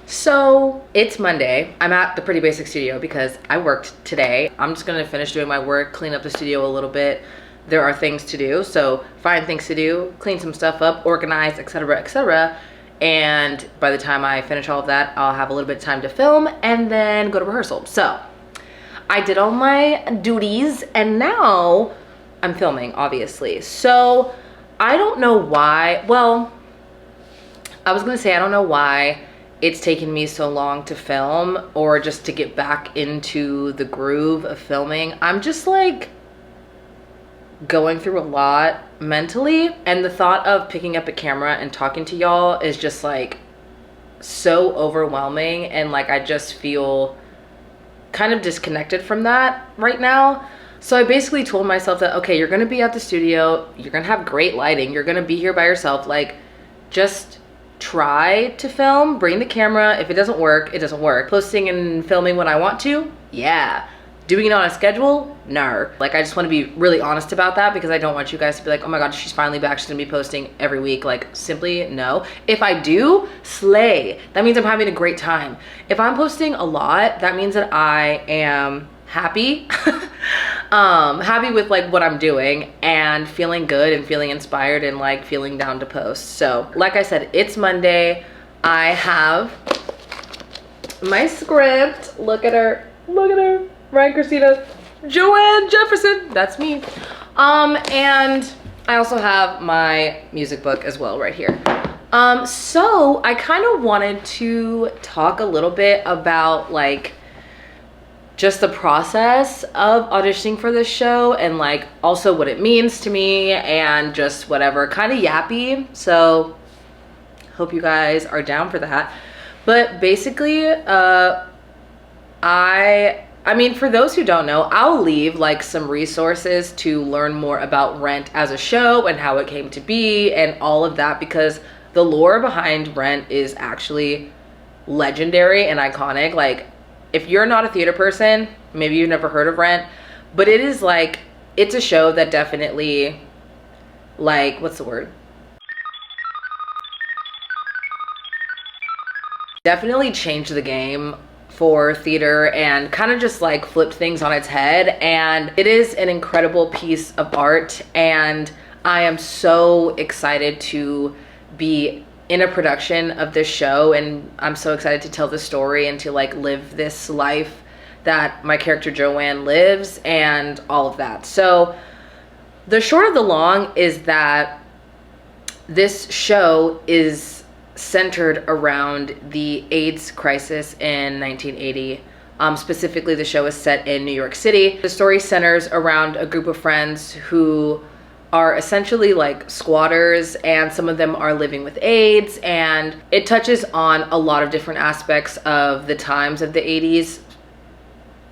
So it's Monday. I'm at the Pretty Basic studio because I worked today. I'm just gonna finish doing my work, clean up the studio a little bit. There are things to do, so find things to do, clean some stuff up, organize, etc., etc. And by the time I finish all of that, I'll have a little bit of time to film and then go to rehearsal. So I did all my duties and now I'm filming, obviously. So I don't know why, well, I was gonna say I don't know why it's taken me so long to film or just to get back into the groove of filming. I'm just like going through a lot mentally, and the thought of picking up a camera and talking to y'all is just like so overwhelming, and like I just feel kind of disconnected from that right now. So I basically told myself that, okay, you're gonna be at the studio, you're gonna have great lighting, you're gonna be here by yourself, like just try to film, bring the camera. If it doesn't work, it doesn't work. Posting and filming when I want to, yeah. Doing it on a schedule, no. Like I just want to be really honest about that because I don't want you guys to be like, oh my god, she's finally back, she's gonna be posting every week. Like simply no. If I do, slay. That means I'm having a great time. If I'm posting a lot, that means that I am happy. Happy with like what I'm doing and feeling good and feeling inspired and like feeling down to post. So like I said, it's Monday. I have my script. Look at her, look at her. Riayn, Christina, Joanne Jefferson, that's me. And I also have my music book as well right here. So I kind of wanted to talk a little bit about like just the process of auditioning for this show and like also what it means to me and just whatever, kind of yappy. So hope you guys are down for that. But basically, I mean, for those who don't know, I'll leave like some resources to learn more about Rent as a show and how it came to be and all of that, because the lore behind Rent is actually legendary and iconic. Like if you're not a theater person, maybe you've never heard of Rent, but it is like, it's a show that definitely, like, what's the word? Definitely changed the game for theater and kind of just like flipped things on its head. And it is an incredible piece of art, and I am so excited to be in a production of this show, and I'm so excited to tell the story and to like live this life that my character Joanne lives and all of that. So the short of the long is that this show is centered around the AIDS crisis in 1980. Specifically, the show is set in New York City. The story centers around a group of friends who are essentially like squatters, and some of them are living with AIDS, and it touches on a lot of different aspects of the times of the 80s.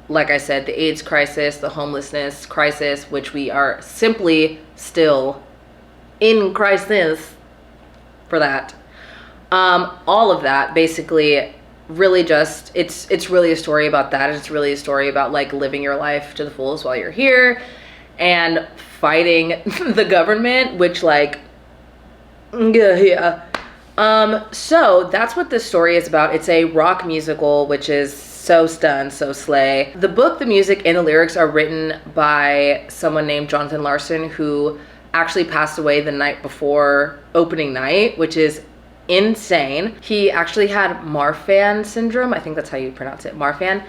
Like I said, the AIDS crisis, the homelessness crisis, which we are simply still in crisis for that. All of that basically really just, it's really a story about that. It's really a story about like living your life to the fullest while you're here and fighting the government, which like, yeah. So that's what this story is about. It's a rock musical, which is so stun, so slay. The book, the music, and the lyrics are written by someone named Jonathan Larson, who actually passed away the night before opening night, which is insane. He actually had Marfan syndrome. I think that's how you pronounce it, Marfan.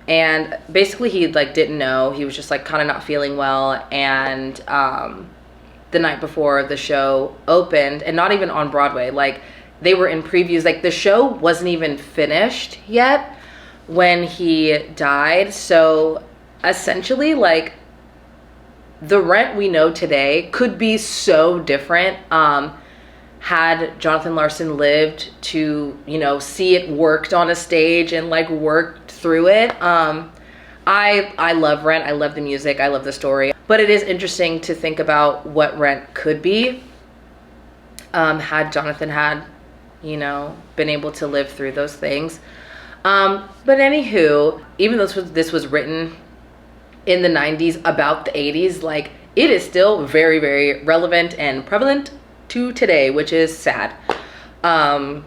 And basically he like didn't know. He was just like kind of not feeling well. And the night before the show opened, and not even on Broadway, like they were in previews, like the show wasn't even finished yet when he died. So essentially like the Rent we know today could be so different had Jonathan Larson lived to, you know, see it worked on a stage and like worked through it. I love Rent. I love the music. I love the story. But it is interesting to think about what Rent could be had Jonathan had, you know, been able to live through those things. But anywho, even though this was written in the 90s about the 80s, like it is still very, very relevant and prevalent to today, which is sad.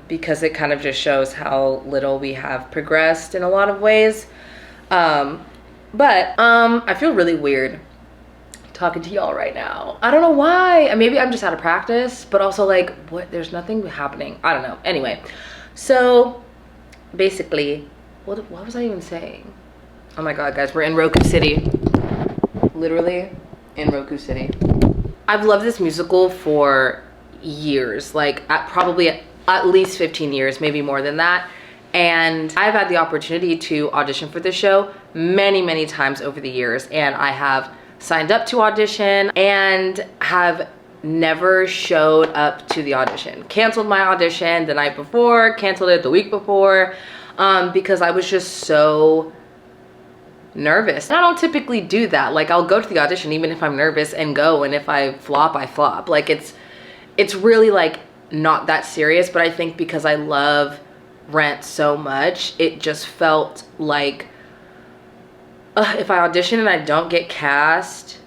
because it kind of just shows how little we have progressed in a lot of ways. But I feel really weird talking to y'all right now. I don't know why. Maybe I'm just out of practice, but also like, what? There's nothing happening. I don't know. Anyway, so basically, what was I even saying? Oh my God, guys, we're in Roku City. Literally in Roku City. I've loved this musical for years, like probably at least 15 years, maybe more than that. And I've had the opportunity to audition for this show many times over the years, and I have signed up to audition and have never showed up to the audition. Canceled my audition the night before, canceled it the week before, because I was just so nervous. And I don't typically do that. Like, I'll go to the audition even if I'm nervous and go, and if I flop, I flop. Like, it's really like not that serious, but I think because I love Rent so much, it just felt like if I audition and I don't get cast,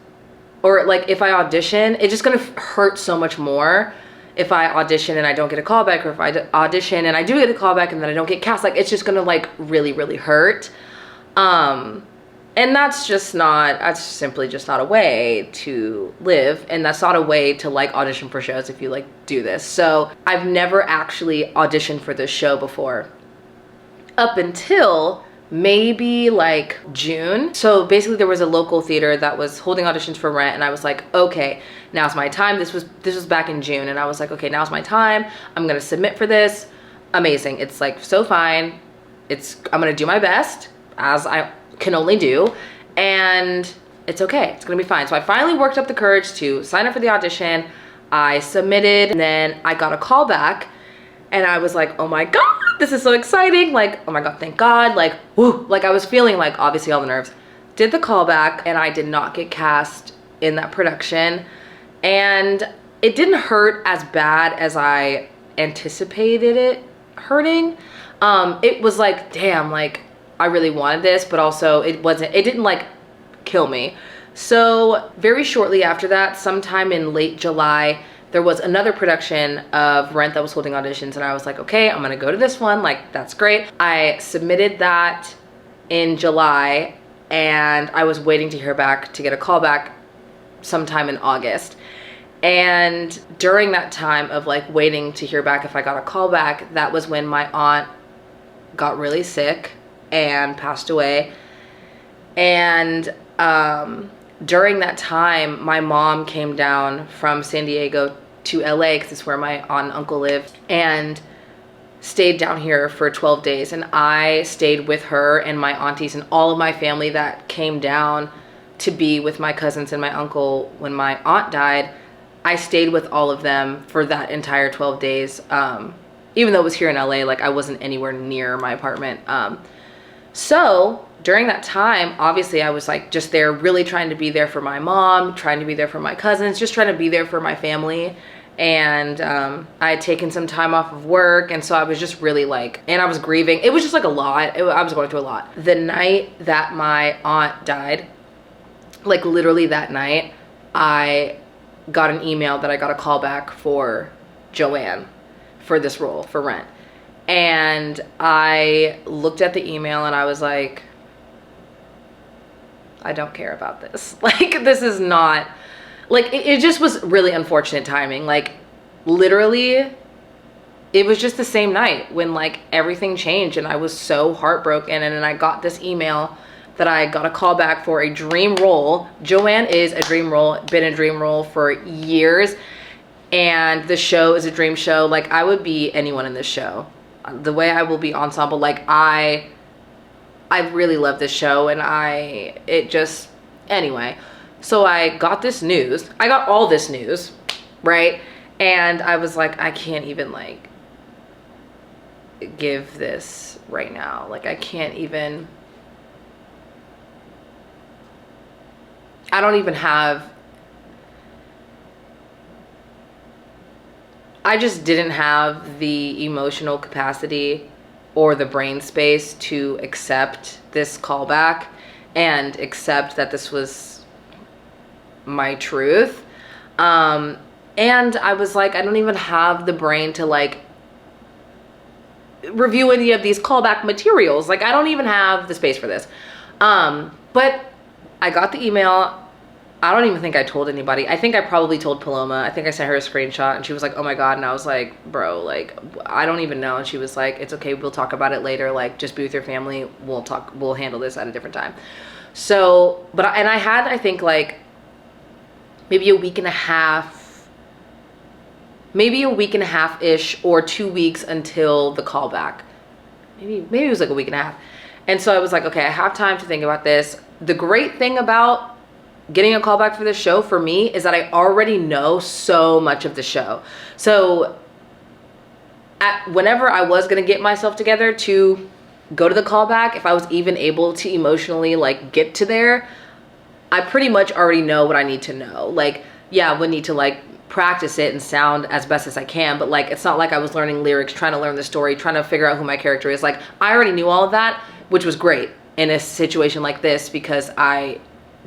or like if I audition, it's just gonna hurt so much more if I audition and I don't get a callback, or if I audition and I do get a callback and then I don't get cast. Like, it's just gonna like really hurt. And that's simply just not a way to live, and that's not a way to like audition for shows if you like do this. So I've never actually auditioned for this show before, up until maybe like June. So basically there was a local theater that was holding auditions for Rent, and I was like, okay, now's my time. This was back in June, and I was like, okay, now's my time. I'm gonna submit for this. Amazing. It's like so fine. I'm gonna do my best, as I can only do, and it's okay. It's gonna be fine. So I finally worked up the courage to sign up for the audition. I submitted, and then I got a call back, and I was like, oh my God, this is so exciting. Like, oh my God, thank God. Like, woo. Like, I was feeling like obviously all the nerves. Did the callback, and I did not get cast in that production. And it didn't hurt as bad as I anticipated it hurting. It was like, damn, like I really wanted this, but also it didn't like kill me. So very shortly after that, sometime in late July, there was another production of Rent that was holding auditions, and I was like, okay, I'm gonna go to this one. Like, that's great. I submitted that in July, and I was waiting to hear back to get a call back sometime in August. And during that time of like waiting to hear back if I got a call back, that was when my aunt got really sick and passed away. And during that time, my mom came down from San Diego to LA, because it's where my aunt and uncle live, and stayed down here for 12 days. And I stayed with her and my aunties and all of my family that came down to be with my cousins and my uncle when my aunt died. I stayed with all of them for that entire 12 days. Even though it was here in LA, like I wasn't anywhere near my apartment. So during that time, obviously I was like just there, really trying to be there for my mom, trying to be there for my cousins, just trying to be there for my family. And I had taken some time off of work, and so I was just really like, and I was grieving. It was just like a lot. I was going through a lot. The night that my aunt died, like literally that night, I got an email that I got a call back for Joanne for this role for Rent. And I looked at the email and I was like, I don't care about this. Like, this is not, like, it just was really unfortunate timing. Like, literally, it was just the same night when, like, everything changed, and I was so heartbroken. And then I got this email that I got a call back for a dream role. Joanne is a dream role, been a dream role for years. And the show is a dream show. Like, I would be anyone in this show. The way I will be ensemble, like, I really love this show, and anyway. So I got this news. I got all this news, right? And I was like, I can't even, like, give this right now. Like, I can't even, I don't even have, I just didn't have the emotional capacity or the brain space to accept this callback and accept that this was my truth. And I was like, I don't even have the brain to, like, review any of these callback materials. Like, I don't even have the space for this. But I got the email. I don't even think I told anybody. I think I probably told Paloma. I think I sent her a screenshot and she was like, oh my God. And I was like, bro, like, I don't even know. And she was like, it's okay. We'll talk about it later. Like, just be with your family. We'll handle this at a different time. So, and I had, I think, like, maybe a week and a half-ish or 2 weeks until the callback. Maybe it was like a week and a half. And so I was like, okay, I have time to think about this. The great thing about getting a callback for this show for me is that I already know so much of the show. So whenever I was going to get myself together to go to the callback, if I was even able to emotionally like get to there, I pretty much already know what I need to know. Like, yeah, I would need to like practice it and sound as best as I can, but like, it's not like I was learning lyrics, trying to learn the story, trying to figure out who my character is. Like, I already knew all of that, which was great in a situation like this because I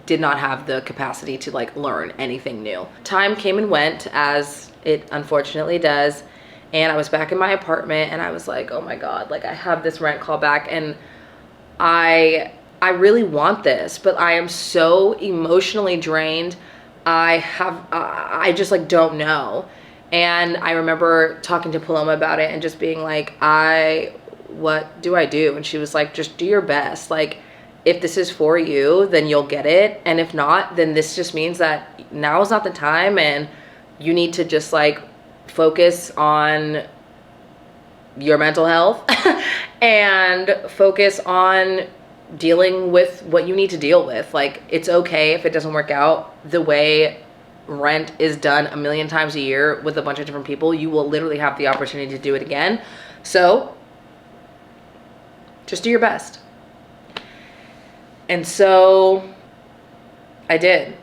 did not have the capacity to like learn anything new. Time came and went, as it unfortunately does, and I was back in my apartment and I was like, oh my God, like I have this rent call back and I really want this, but I am so emotionally drained. I just like don't know. And I remember talking to Paloma about it and just being like, what do I do? And she was like, just do your best. Like, if this is for you, then you'll get it. And if not, then this just means that now is not the time and you need to just like focus on your mental health and focus on dealing with what you need to deal with. Like, it's okay if it doesn't work out the way Rent is done a million times a year with a bunch of different people. You will literally have the opportunity to do it again. So just do your best. And so I did.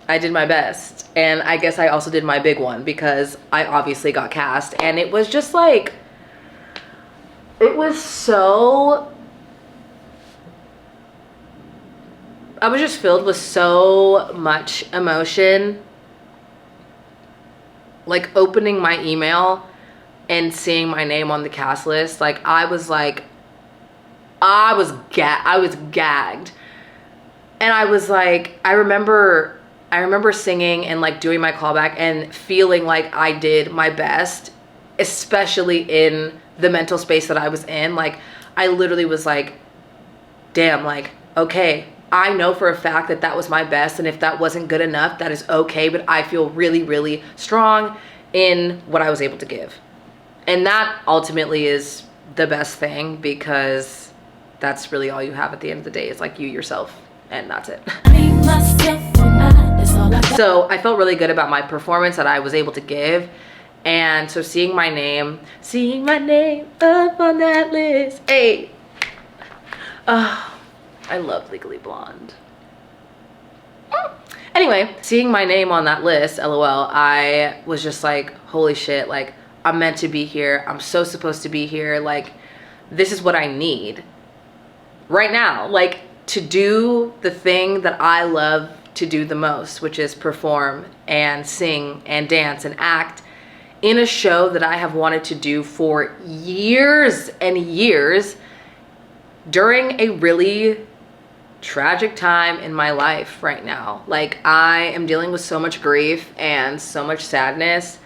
I did my best. And I guess I also did my big one because I obviously got cast. And it was just like, it was so, I was just filled with so much emotion. Like opening my email and seeing my name on the cast list. Like I was gagged. And I was like, I remember singing and like doing my callback and feeling like I did my best, especially in the mental space that I was in. Like I literally was like, damn, like, okay, I know for a fact that that was my best, and if that wasn't good enough, that is okay, but I feel really, really strong in what I was able to give. And that ultimately is the best thing, because that's really all you have at the end of the day, is like you, yourself, and that's it. So I felt really good about my performance that I was able to give. And so seeing my name up on that list, hey, I love Legally Blonde. Anyway, seeing my name on that list, LOL, I was just like, holy shit, like, I'm meant to be here. I'm so supposed to be here. Like, this is what I need right now, like, to do the thing that I love to do the most, which is perform and sing and dance and act in a show that I have wanted to do for years and years during a really tragic time in my life right now. Like, I am dealing with so much grief and so much sadness,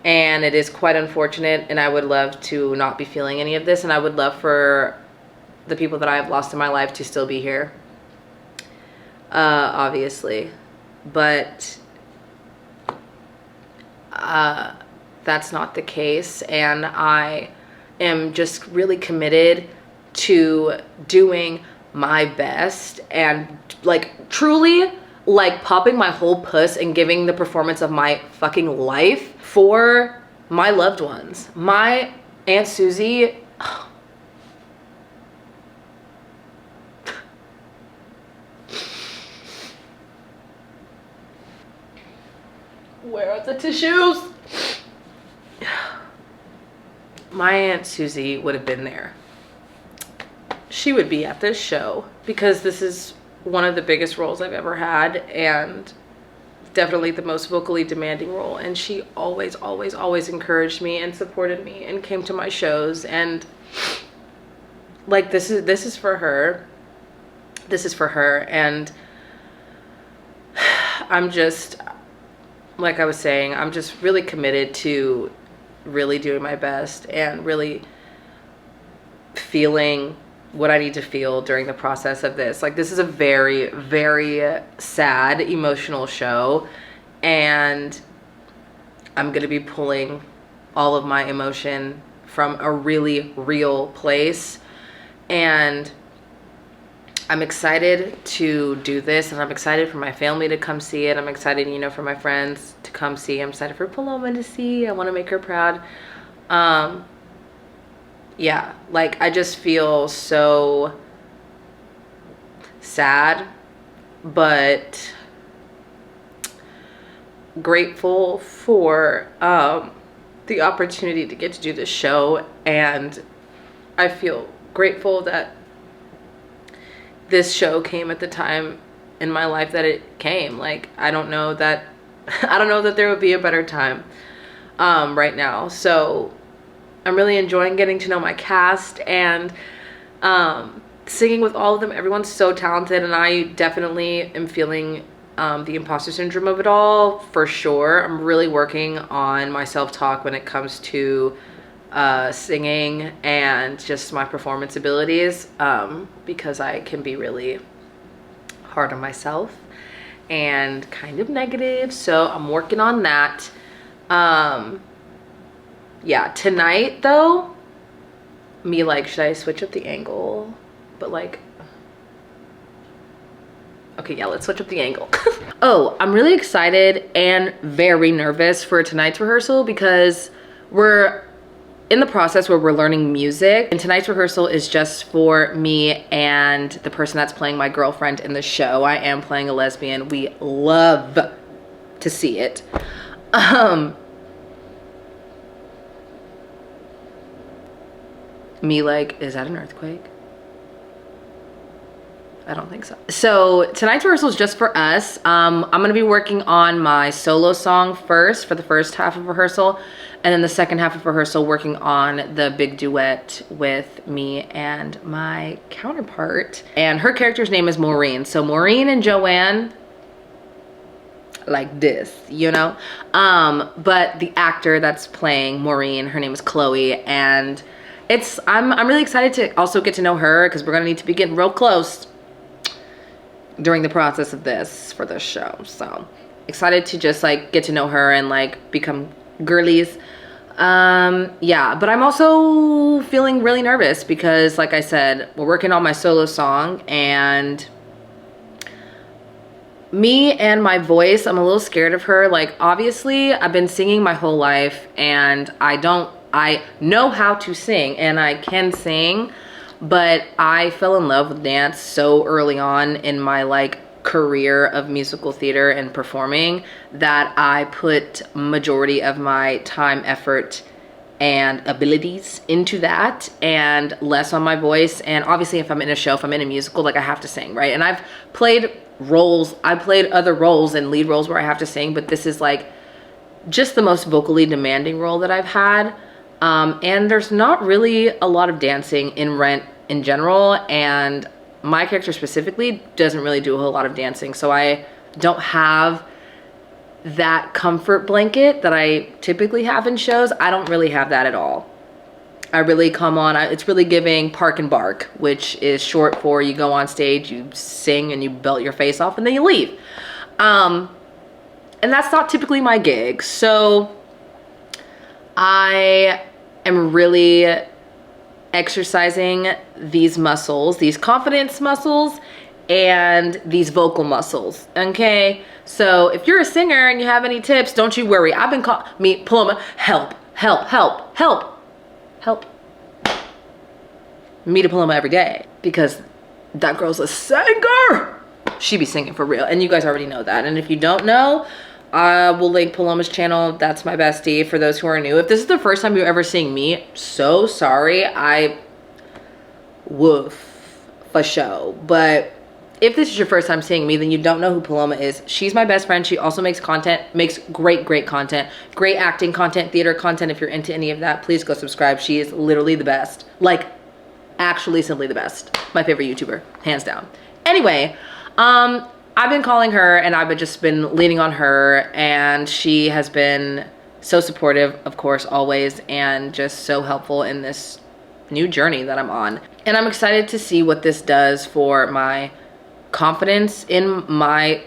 and it is quite unfortunate, and I would love to not be feeling any of this, and I would love for the people that I have lost in my life to still be here, obviously, but that's not the case, and I am just really committed to doing my best and like truly like popping my whole puss and giving the performance of my fucking life for my loved ones. My Aunt Susie, where are the tissues? My Aunt Susie would have been there. She would be at this show because this is one of the biggest roles I've ever had, and definitely the most vocally demanding role, and she always encouraged me and supported me and came to my shows, and like this is for her. This is for her. And I'm just, like I was saying, I'm just really committed to really doing my best and really feeling what I need to feel during the process of this. Like, this is a very, very sad, emotional show, and I'm gonna be pulling all of my emotion from a really real place, and I'm excited to do this, and I'm excited for my family to come see it. I'm excited, you know, for my friends to come see. I'm excited for Paloma to see. I want to make her proud. Yeah, like, I just feel so sad, but grateful for the opportunity to get to do this show. And I feel grateful that this show came at the time in my life that it came. Like, I don't know that there would be a better time right now. So I'm really enjoying getting to know my cast and singing with all of them. Everyone's so talented, and I definitely am feeling the imposter syndrome of it all, for sure. I'm really working on my self-talk when it comes to singing and just my performance abilities, because I can be really hard on myself and kind of negative. So I'm working on that. Yeah, tonight though, me like, should I switch up the angle? But like, okay, yeah, let's switch up the angle. Oh, I'm really excited and very nervous for tonight's rehearsal, because we're in the process where we're learning music, and tonight's rehearsal is just for me and the person that's playing my girlfriend in the show. I am playing a lesbian. We love to see it. Me like, is that an earthquake? I don't think so. So tonight's rehearsal is just for us. I'm gonna be working on my solo song first for the first half of rehearsal, and then the second half of rehearsal working on the big duet with me and my counterpart. And her character's name is Maureen. So Maureen and Joanne, like this, you know? But the actor that's playing Maureen, her name is Chloe, and I'm really excited to also get to know her, because we're gonna need to be getting real close during the process of this for this show. So excited to just like get to know her and like become girlies. Yeah, but I'm also feeling really nervous because, like I said, we're working on my solo song, and me and my voice, I'm a little scared of her. Like, obviously I've been singing my whole life, and I know how to sing and I can sing, but I fell in love with dance so early on in my like career of musical theater and performing that I put majority of my time, effort, and abilities into that, and less on my voice. And obviously if I'm in a show, if I'm in a musical, like, I have to sing, right? And I've played other roles and lead roles where I have to sing, but this is like just the most vocally demanding role that I've had. And there's not really a lot of dancing in Rent in general, and my character specifically doesn't really do a whole lot of dancing, so I don't have that comfort blanket that I typically have in shows. I don't really have that at all. I really come on, it's really giving park and bark, which is short for you go on stage, you sing, and you belt your face off, and then you leave. And that's not typically my gig. So I am really exercising these muscles, these confidence muscles, and these vocal muscles, okay? So if you're a singer and you have any tips, don't you worry. I've been Paloma, help. Me to Paloma every day, because that girl's a singer. She be singing for real, and you guys already know that. And if you don't know, I will link Paloma's channel. That's my bestie, for those who are new. If this is the first time you're ever seeing me, so sorry. Woof for show. But if this is your first time seeing me, then you don't know who Paloma is. She's my best friend. She also makes content, makes great content, great acting content, theater content. If you're into any of that, please go subscribe. She is literally the best. Like, actually simply the best. My favorite YouTuber, hands down. Anyway, I've been calling her and I've just been leaning on her, and she has been so supportive, of course, always, and just so helpful in this new journey that I'm on. And I'm excited to see what this does for my confidence in my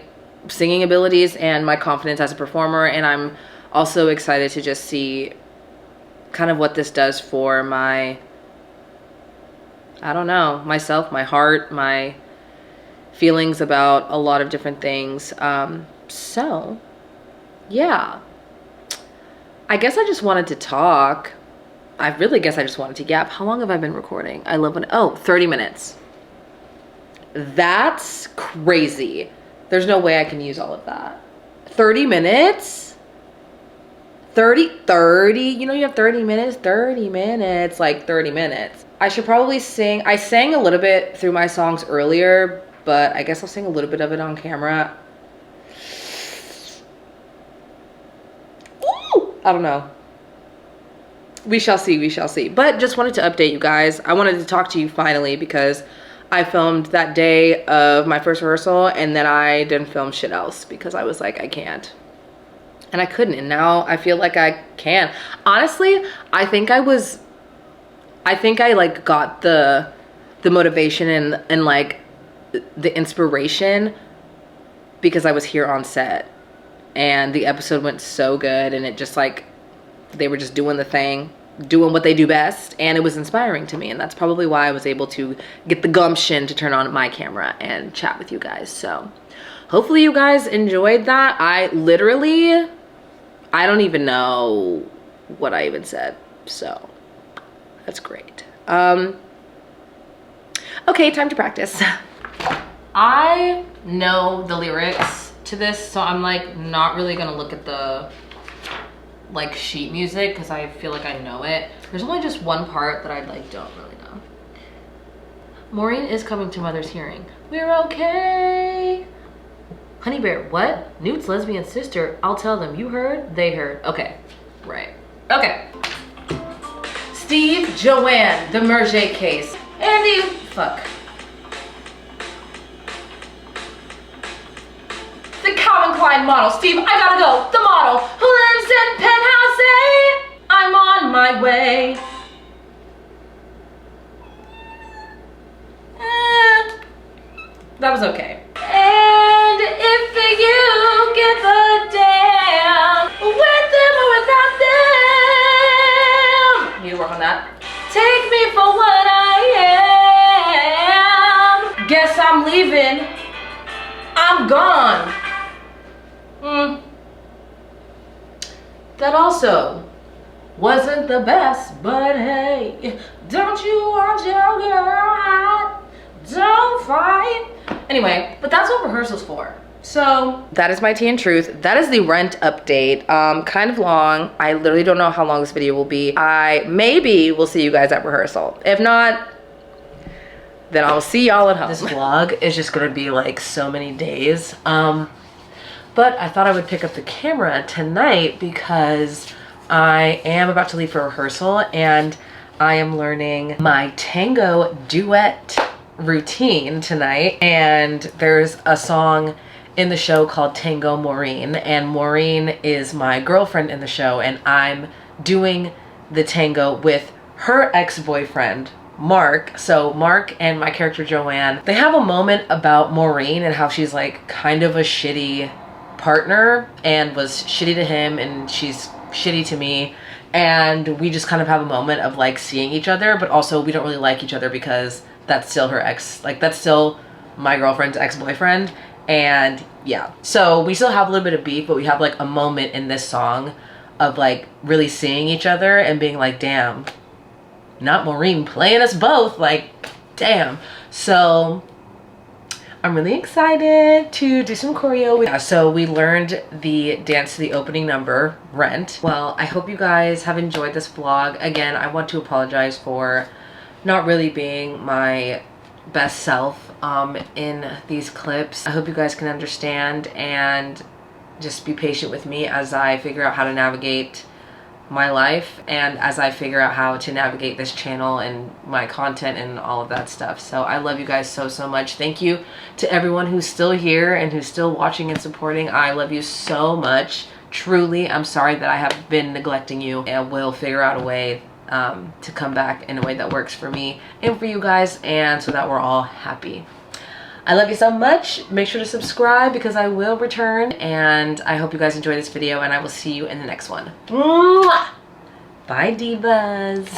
singing abilities and my confidence as a performer. And I'm also excited to just see kind of what this does for my, I don't know, myself, my heart, my feelings about a lot of different things. So yeah, I guess I just wanted to talk. I really guess I just wanted to yap. How long have I been recording? I love when, oh, 30 minutes. That's crazy. There's no way I can use all of that. 30 minutes? 30, you know, you have 30 minutes, 30 minutes, like 30 minutes. I should probably sing. I sang a little bit through my songs earlier, but I guess I'll sing a little bit of it on camera. Ooh, I don't know. We shall see, we shall see. But just wanted to update you guys. I wanted to talk to you finally because I filmed that day of my first rehearsal, and then I didn't film shit else because I was like, I can't. And I couldn't, and now I feel like I can. Honestly, I think I like got the motivation and like the inspiration because I was here on set and the episode went so good, and it just like, they were just doing the thing, doing what they do best, and it was inspiring to me, and that's probably why I was able to get the gumption to turn on my camera and chat with you guys. So hopefully you guys enjoyed that. I don't even know what I even said, so that's great. Okay, time to practice. I know the lyrics to this, so I'm like not really gonna look at the like sheet music because I feel like I know it. There's only just one part that I like don't really know. Maureen is coming to Mother's hearing. We're okay. Honey Bear, what? Newt's lesbian sister. I'll tell them. You heard? They heard. Okay, right. Okay. Steve, Joanne, the Merget case. Andy, fuck. The Calvin Klein model. Steve, I gotta go. The model who lives in penthouse A. I'm on my way. That was okay. And if you give a damn, with them or without them, you work on that. Take me for what I am. Guess I'm leaving. I'm gone. That also wasn't the best, but hey, don't you want your girl hot? Don't fight. Anyway, but that's what rehearsal's for. So that is my tea and truth. That is the Rent update. Kind of long. I literally don't know how long this video will be. I maybe will see you guys at rehearsal. If not, then I'll see y'all at home. This vlog is just gonna be like so many days. But I thought I would pick up the camera tonight because I am about to leave for rehearsal and I am learning my tango duet routine tonight. And there's a song in the show called Tango Maureen, and Maureen is my girlfriend in the show, and I'm doing the tango with her ex-boyfriend, Mark. So Mark and my character Joanne, they have a moment about Maureen and how she's like kind of a shitty partner and was shitty to him, and she's shitty to me, and we just kind of have a moment of like seeing each other, but also we don't really like each other because that's still her ex, like that's still my girlfriend's ex-boyfriend. And yeah, so we still have a little bit of beef, but we have like a moment in this song of like really seeing each other and being like, damn, not Maureen playing us both, like damn. So I'm really excited to do some choreo. Yeah, so we learned the dance to the opening number, Rent. Well, I hope you guys have enjoyed this vlog. Again, I want to apologize for not really being my best self in these clips. I hope you guys can understand and just be patient with me as I figure out how to navigate my life and as I figure out how to navigate this channel and my content and all of that stuff. So I love you guys so much. Thank you to everyone who's still here and who's still watching and supporting. I love you so much. Truly, I'm sorry that I have been neglecting you, and will figure out a way to come back in a way that works for me and for you guys, and so that we're all happy. I love you so much. Make sure to subscribe because I will return, and I hope you guys enjoy this video, and I will see you in the next one. Mwah! Bye, divas.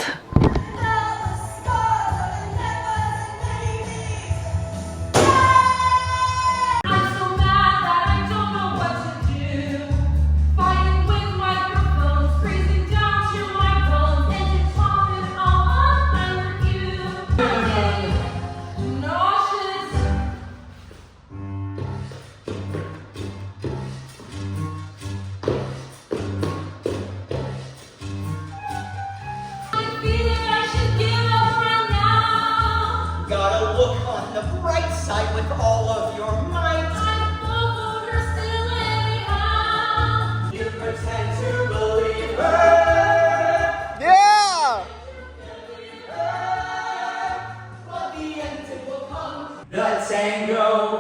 With all of your might, still anyhow. You pretend to believe her. Yeah. But the end it will come. The tango.